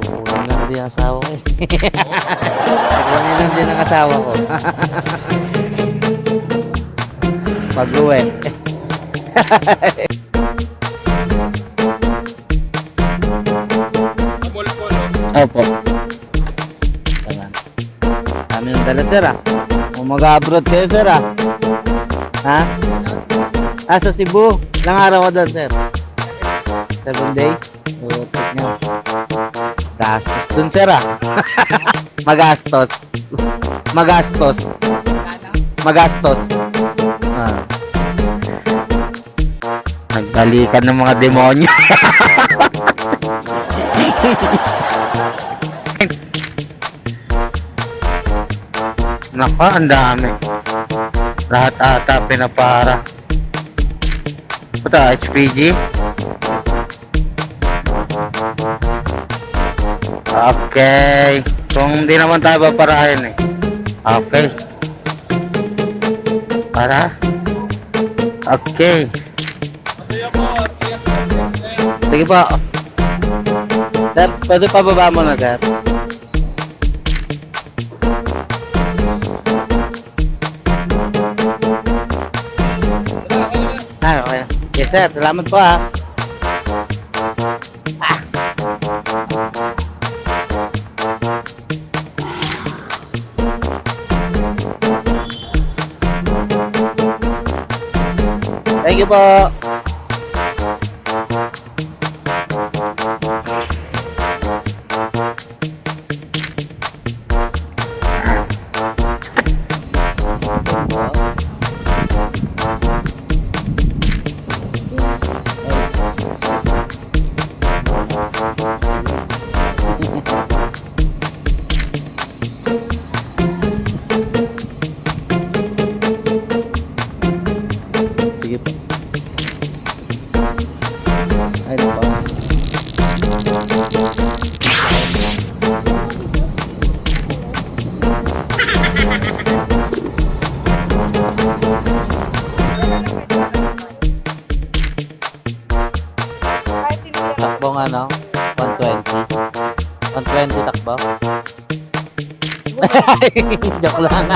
Kukunin lang din ang asawa ko eh. Kukunin lang din ang asawa ko. Pag-uwi. Opo. Tagan. Kami yung dala sir ah. Kung mag-abroad kayo sir ah. Ha? Ah, sa Cebu. Ilang araw ka doon sir? 7 days? Oo, niya. Gastos dun sir ah. Magastos. Magastos. Magastos. Ah. Nagbalikan ng mga demonyo. Naka, ang dami. Lahat ata pinapara. Ito, HPG. Okay. Kung hindi naman tayo paparahin eh. Okay. Para. Okay. Sige po. Sir, pwede pababa mo na sir. Ah, okay. Yes sir, salamat po ha. Thank you po. Sige po. Ay, ito po. Takbong ano? 120. 120 takbo. Joke lang.